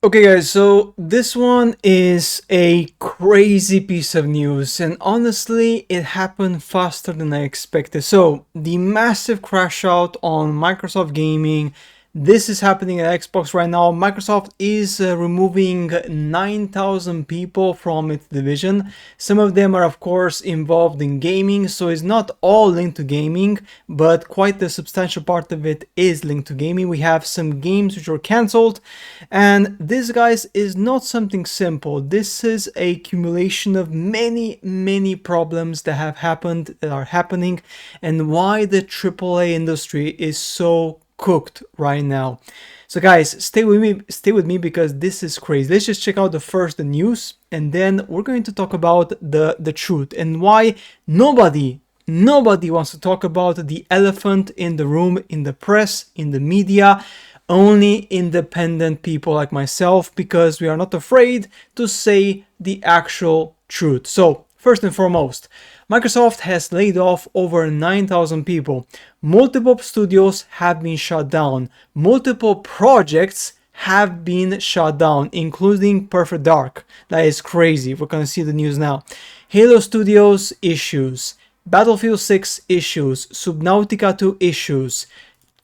Okay guys, so this one is a crazy piece of news, and honestly it happened faster than I expected. So the massive crash out on Microsoft Gaming, this is happening at Xbox right now. Microsoft is removing 9,000 people from its division. Some of them are of course involved in gaming, so it's not all linked to gaming, but quite a substantial part of it is linked to gaming. We have some games which were cancelled, and this, guys, is not something simple. This is a accumulation of many problems that have happened, that are happening, and why the AAA industry is so cooked right now. So guys, stay with me because this is crazy. Let's just check out the news, and then we're going to talk about the truth and why nobody wants to talk about the elephant in the room, in the press, in the media. Only independent people like myself, because we are not afraid to say the actual truth. So first and foremost, Microsoft has laid off over 9,000 people. Multiple studios have been shut down. Multiple projects have been shut down, including Perfect Dark. That is crazy. We're gonna see the news now. Halo Studios issues. Battlefield 6 issues. Subnautica 2 issues.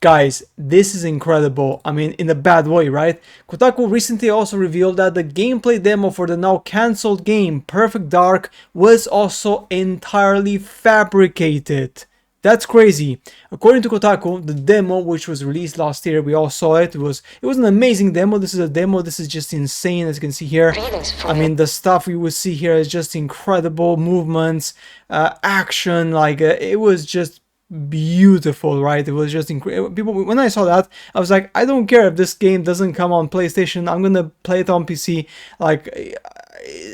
Guys, this is incredible. I mean, in a bad way, right? Kotaku recently also revealed that the gameplay demo for the now cancelled game Perfect Dark was also entirely fabricated. That's crazy. According to Kotaku, the demo, which was released last year, we all saw it. It was an amazing demo. This is a demo. This is just insane, as you can see here. I mean, the stuff we would see here is just incredible movements, action. Like it was just beautiful, right? It was just incredible. People, when I saw that, I was like, I don't care if this game doesn't come on PlayStation, I'm gonna play it on PC. Like,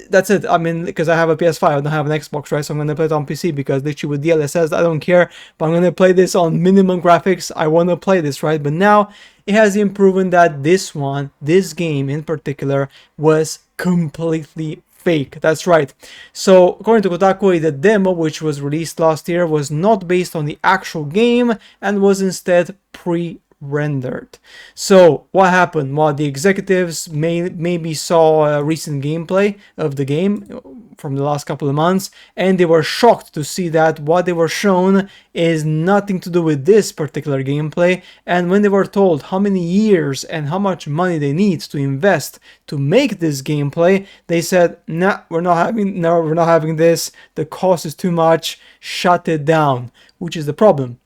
that's it. I mean, because I have a PS5, I don't have an Xbox, right? So I'm gonna play it on PC because literally with DLSS, I don't care, but I'm gonna play this on minimum graphics. I want to play this, right? But now it has been proven that this game in particular, was completely fake. That's right. So according to Kotaku, the demo, which was released last year, was not based on the actual game and was instead pre-rendered. So what happened? Well, the executives maybe saw a recent gameplay of the game from the last couple of months, and they were shocked to see that what they were shown is nothing to do with this particular gameplay. And when they were told how many years and how much money they need to invest to make this gameplay, they said, nah, we're not having this, the cost is too much, shut it down, which is the problem.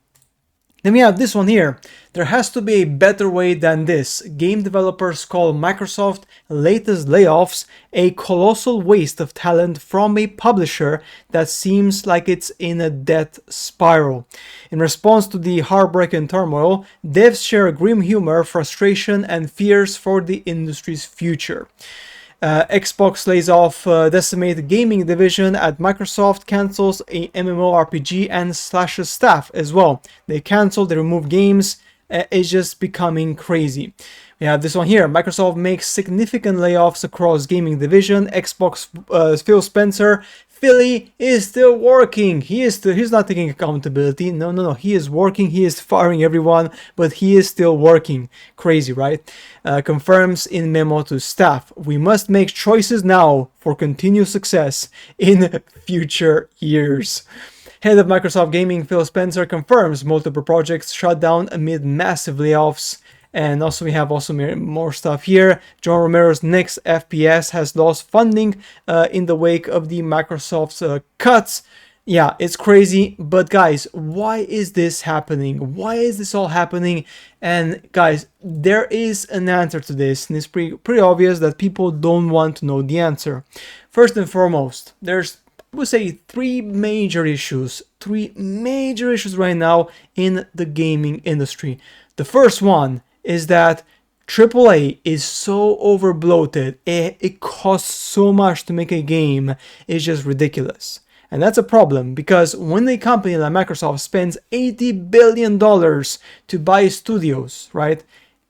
Then we have this one here. There has to be a better way than this. Game developers call Microsoft latest layoffs a colossal waste of talent from a publisher that seems like it's in a death spiral. In response to the heartbreak and turmoil, devs share grim humor, frustration, and fears for the industry's future. Xbox lays off decimated gaming division at Microsoft, cancels a MMORPG and slashes staff as well. They cancel, they remove games. It's just becoming crazy. We have this one here. Microsoft makes significant layoffs across gaming division. Xbox Phil Spencer. Philly is still working. He's not taking accountability. No. He is working. He is firing everyone, but he is still working. Crazy, right? Confirms in memo to staff. We must make choices now for continued success in future years. Head of Microsoft Gaming Phil Spencer confirms multiple projects shut down amid massive layoffs. And also we have more stuff here. John Romero's next FPS has lost funding in the wake of the Microsoft's cuts. Yeah, it's crazy. But guys, why is this happening? Why is this all happening? And guys, there is an answer to this, and it's pretty obvious that people don't want to know the answer. First and foremost, there's, I would say, three major issues right now in the gaming industry. The first one is that AAA is so over bloated, it costs so much to make a game, it's just ridiculous. And that's a problem, because when a company like Microsoft spends $80 billion to buy studios, right?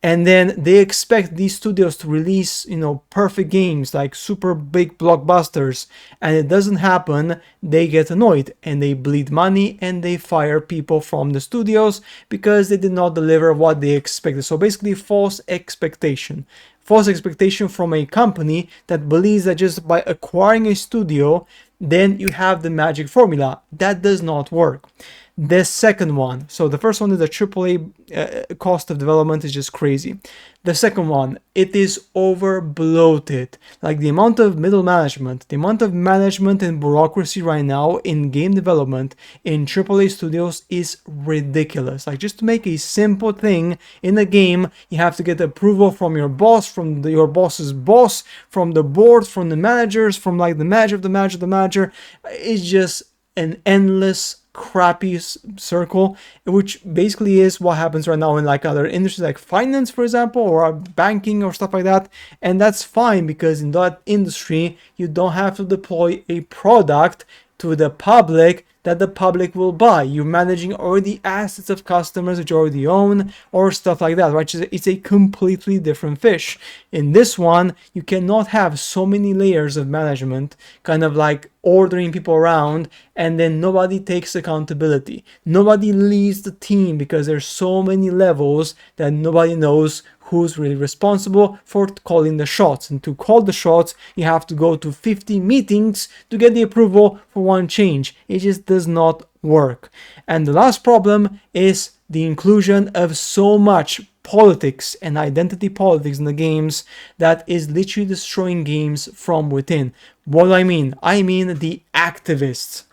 And then they expect these studios to release, perfect games like super big blockbusters, and it doesn't happen, they get annoyed and they bleed money and they fire people from the studios because they did not deliver what they expected. So basically false expectation. false expectation from a company that believes that just by acquiring a studio, then you have the magic formula. That does not work. The second one, so the first one is the AAA cost of development is just crazy. The second one, it is over bloated. Like the amount of middle management, the amount of management and bureaucracy right now in game development in AAA studios is ridiculous. Like just to make a simple thing in a game, you have to get approval from your boss, from your boss's boss, from the board, from the managers, from like the manager of the manager of the manager. It's just an endless crappy circle, which basically is what happens right now in like other industries like finance, for example, or banking or stuff like that. And that's fine because in that industry you don't have to deploy a product to the public that the public will buy. You're managing already assets of customers which you already own or stuff like that, right? It's a completely different fish. In this one, you cannot have so many layers of management, kind of like ordering people around, and then nobody takes accountability. Nobody leads the team because there's so many levels that nobody knows who's really responsible for calling the shots. And to call the shots, you have to go to 50 meetings to get the approval for one change. It just does not work. And the last problem is the inclusion of so much politics and identity politics in the games that is literally destroying games from within. What do I mean? I mean the activists.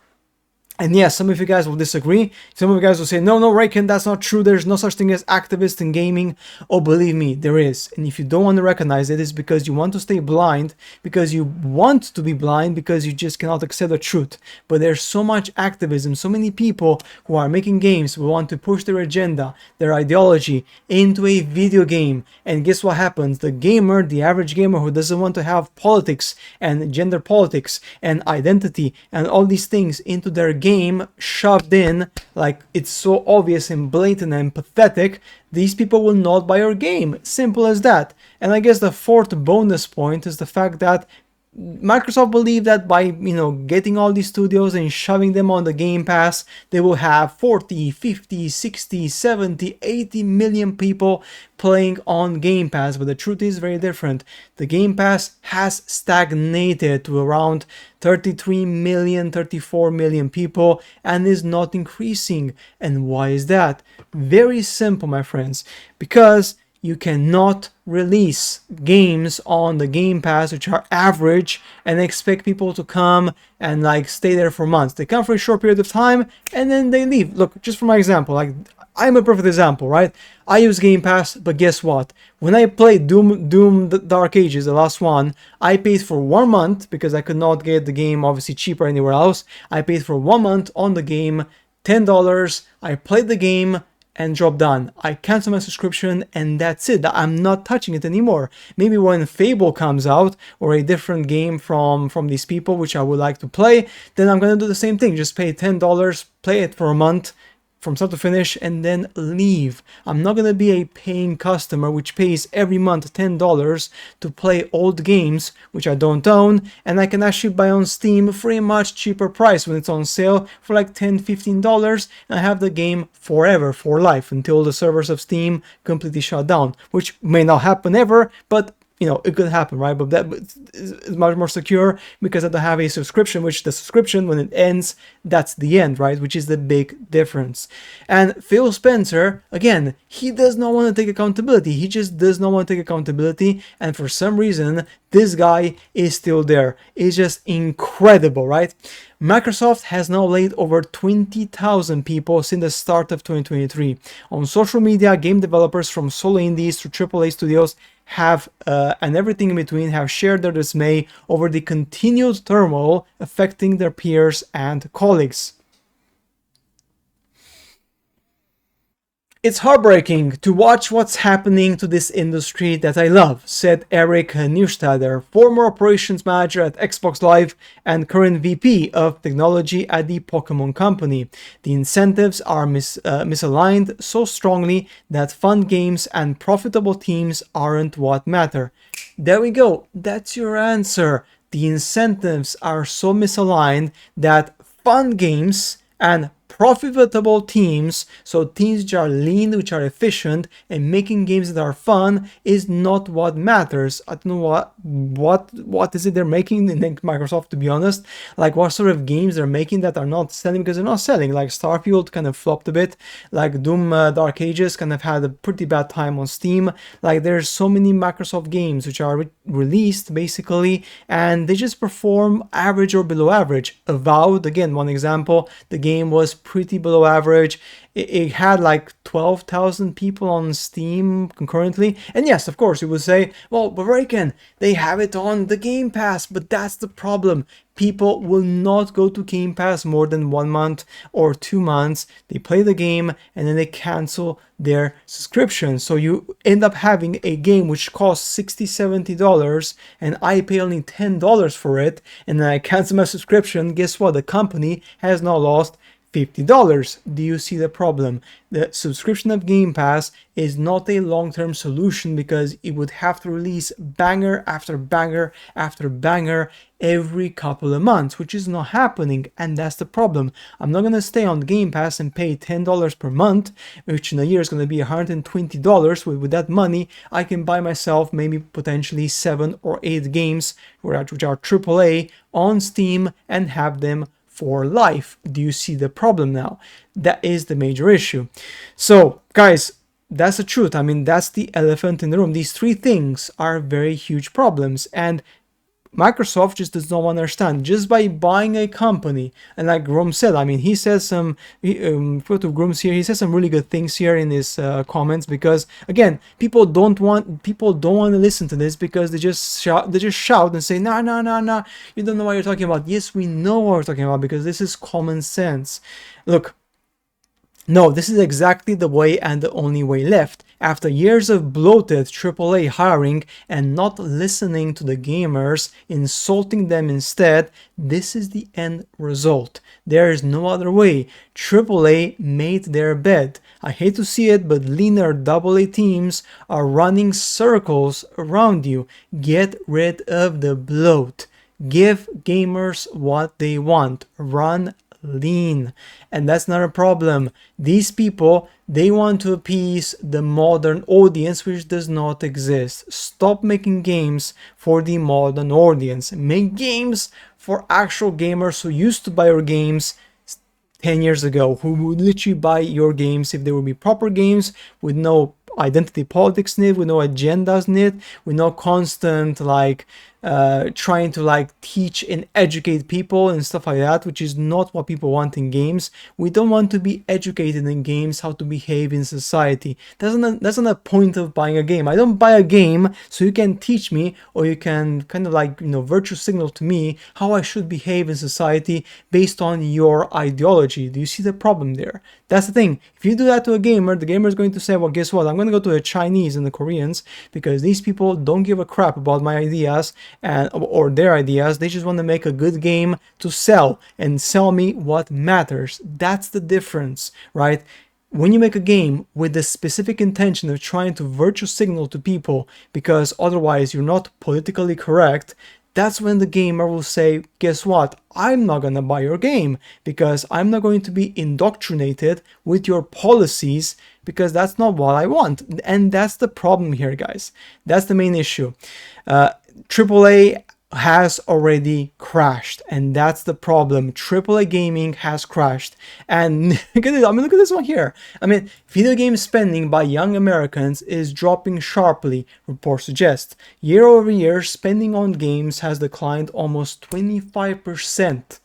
And yes, some of you guys will disagree. Some of you guys will say, no, Rayken, that's not true. There's no such thing as activists in gaming. Oh, believe me, there is. And if you don't want to recognize it, it's because you want to stay blind, because you want to be blind, because you just cannot accept the truth. But there's so much activism, so many people who are making games who want to push their agenda, their ideology into a video game. And guess what happens? The gamer, the average gamer who doesn't want to have politics and gender politics and identity and all these things into their game shoved in, like it's so obvious and blatant and pathetic, these people will not buy your game. Simple as that. And I guess the fourth bonus point is the fact that Microsoft believe that by, getting all these studios and shoving them on the Game Pass, they will have 40, 50, 60, 70, 80 million people playing on Game Pass. But the truth is very different. The Game Pass has stagnated to around 33 million, 34 million people and is not increasing. And why is that? Very simple, my friends. Because you cannot release games on the Game Pass which are average and expect people to come and like stay there for months. They come for a short period of time and then they leave. Look, just for my example, like I'm a perfect example, right? I use Game Pass, but guess what? When I played Doom the Dark Ages, the last one, I paid for 1 month because I could not get the game obviously cheaper anywhere else. I paid for 1 month on the game, $10. I played the game and job done. I cancel my subscription and that's it. I'm not touching it anymore. Maybe when Fable comes out or a different game from these people which I would like to play, then I'm gonna do the same thing. Just pay $10, play it for a month from start to finish and then leave. I'm not gonna be a paying customer which pays every month $10 to play old games which I don't own, and I can actually buy on Steam for a much cheaper price when it's on sale for like $10-15, and I have the game forever, for life, until the servers of Steam completely shut down, which may not happen ever, but it could happen, right? But that is much more secure because I don't have a subscription, which the subscription, when it ends, that's the end, right? Which is the big difference. And Phil Spencer, again, he does not want to take accountability. He just does not want to take accountability. And for some reason, this guy is still there. It's just incredible, right? Microsoft has now laid over 20,000 people since the start of 2023. On social media, game developers from solo indies to AAA studios have and everything in between have shared their dismay over the continued turmoil affecting their peers and colleagues. It's heartbreaking to watch what's happening to this industry that I love, said Eric Neustadter, former operations manager at Xbox Live and current VP of technology at the Pokemon Company. The incentives are misaligned so strongly that fun games and profitable teams aren't what matter. There we go. That's your answer. The incentives are so misaligned that fun games and profitable teams, so teams which are lean, which are efficient, and making games that are fun is not what matters. I don't know what is it they're making in Microsoft, to be honest. Like, what sort of games they're making that are not selling, because they're not selling. Like Starfield kind of flopped a bit. Like Doom Dark Ages kind of had a pretty bad time on Steam. Like, there's so many Microsoft games which are released basically, and they just perform average or below average. Avowed, again, one example, the game was pretty below average. It had like 12,000 people on Steam concurrently. And yes, of course, you would say, well, Bavarican, they have it on the Game Pass, but that's the problem. People will not go to Game Pass more than 1 month or 2 months. They play the game and then they cancel their subscription. So you end up having a game which costs $60, $70 and I pay only $10 for it, and then I cancel my subscription. Guess what? The company has now lost $50. Do you see the problem? The subscription of Game Pass is not a long-term solution, because it would have to release banger after banger after banger every couple of months, which is not happening, and that's the problem. I'm not going to stay on Game Pass and pay $10 per month, which in a year is going to be $120. With that money, I can buy myself maybe potentially 7 or 8 games which are AAA on Steam and have them for life. Do you see the problem now? That is the major issue. So, guys, that's the truth. I mean, that's the elephant in the room. These 3 things are very huge problems, and Microsoft just does not understand. Just by buying a company, and like Grom said, I mean, he says some, go to Grom's here, he says some really good things here in his comments, because again, people don't want to listen to this, because they just shout and say, nah, you don't know what you're talking about. Yes, we know what we're talking about, because this is common sense. Look, no, this is exactly the way and the only way left. After years of bloated AAA hiring and not listening to the gamers, insulting them instead, this is the end result. There is no other way. AAA made their bed. I hate to see it, but leaner AA teams are running circles around you. Get rid of the bloat. Give gamers what they want. Run lean. And that's not a problem. These people, they want to appease the modern audience, which does not exist. Stop making games for the modern audience. Make games for actual gamers who used to buy your games 10 years ago, who would literally buy your games if they would be proper games with no identity politics in it, with no agendas in it, with no constant like trying to like teach and educate people and stuff like that, which is not what people want in games. We don't want to be educated in games how to behave in society. That's not the point of buying a game. I don't buy a game so you can teach me, or you can kind of like, you know, virtue signal to me how I should behave in society based on your ideology. Do you see the problem there? That's the thing. If you do that to a gamer, the gamer is going to say, well, guess what? I'm going to go to the Chinese and the Koreans, because these people don't give a crap about my ideas or their ideas. They just want to make a good game to sell and sell me what matters. That's the difference, right? When you make a game with the specific intention of trying to virtue signal to people because otherwise you're not politically correct, that's when the gamer will say, guess what? I'm not gonna buy your game because I'm not going to be indoctrinated with your policies, because that's not what I want. And that's the problem here, guys. That's the main issue. AAA has already crashed, and that's the problem. AAA gaming has crashed. And look at this. I mean, look at this one here. I mean, video game spending by young Americans is dropping sharply, reports suggest. Year over year, spending on games has declined almost 25%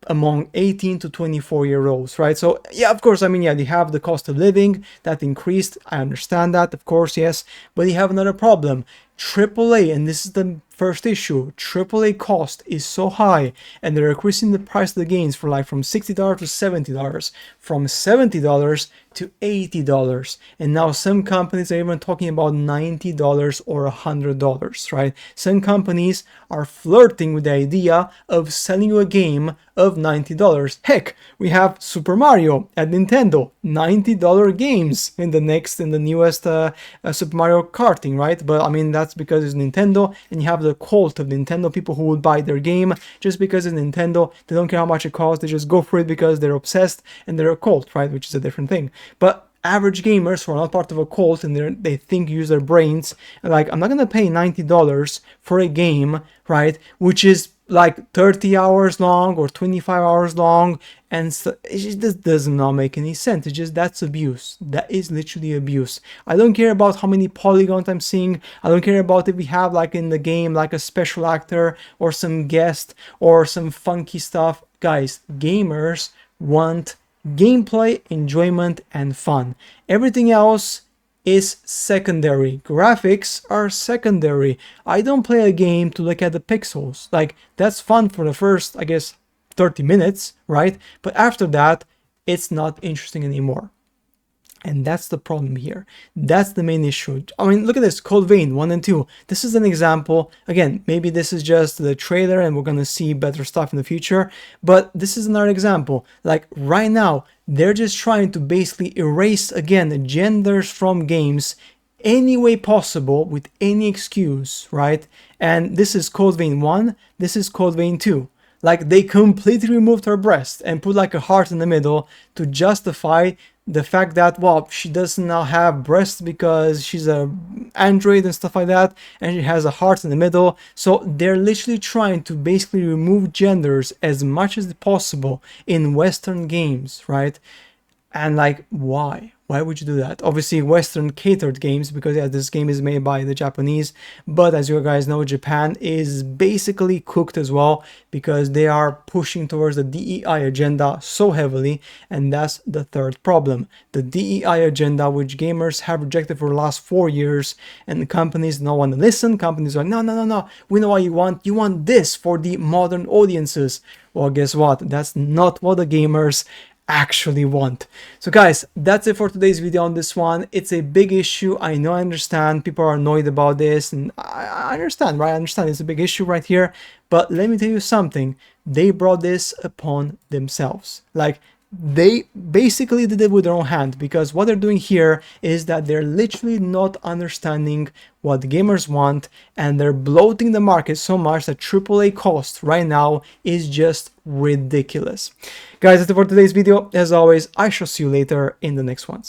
among 18 to 24-year-olds, right? So yeah, of course, I mean, yeah, they have the cost of living that increased. I understand that, of course, yes, but they have another problem. AAA, and this is the first issue, AAA cost is so high, and they're increasing the price of the games from $60 to $70, from $70 to $80, and now some companies are even talking about $90 or $100, right? Some companies are flirting with the idea of selling you a game of $90. Heck, we have Super Mario at Nintendo, $90 games in the newest Super Mario karting, right? But I mean, that's because it's Nintendo, and you have the cult of Nintendo people who would buy their game just because it's Nintendo. They don't care how much it costs. They just go for it because they're obsessed and they're a cult, right? Which is a different thing. But average gamers who are not part of a cult and they think, use their brains, like, I'm not gonna pay $90 for a game, right, which is like 30 hours long or 25 hours long, and so it just does not make any sense. It's just, that's abuse. That is literally abuse. I don't care about how many polygons I'm seeing. I don't care about if we have, like, in the game, like a special actor or some guest or some funky stuff. Guys, gamers want gameplay, enjoyment, and fun. Everything else is secondary. Graphics are secondary. I don't play a game to look at the pixels. Like, that's fun for the first, I guess, 30 minutes, right? But after that, it's not interesting anymore. And that's the problem here. That's the main issue. I mean, look at this, Code Vein 1 and 2. This is an example. Again, maybe this is just the trailer and we're gonna see better stuff in the future, but this is another example. Like, right now, they're just trying to basically erase, again, genders from games any way possible with any excuse, right? And this is Code Vein 1, this is Code Vein 2. Like, they completely removed her breast and put like a heart in the middle to justify the fact that, well, she doesn't now have breasts because she's a android and stuff like that, and she has a heart in the middle. So they're literally trying to basically remove genders as much as possible in Western games, right? And like, why? Why would you do that? Obviously, Western catered games, because yeah, this game is made by the Japanese, but as you guys know, Japan is basically cooked as well, because they are pushing towards the DEI agenda so heavily, and that's the third problem. The DEI agenda, which gamers have rejected for the last 4 years, and the companies don't want to listen. Companies are, no, we know what you want this for the modern audiences. Well, guess what? That's not what the gamers actually want. So guys, that's it for today's video on this one. It's a big issue. I know, I understand people are annoyed about this, and I understand, right? I understand it's a big issue right here, but let me tell you something. They brought this upon themselves. Like, they basically did it with their own hand, because what they're doing here is that they're literally not understanding what gamers want, and they're bloating the market so much that AAA cost right now is just ridiculous. Guys, that's it for today's video. As always, I shall see you later in the next ones.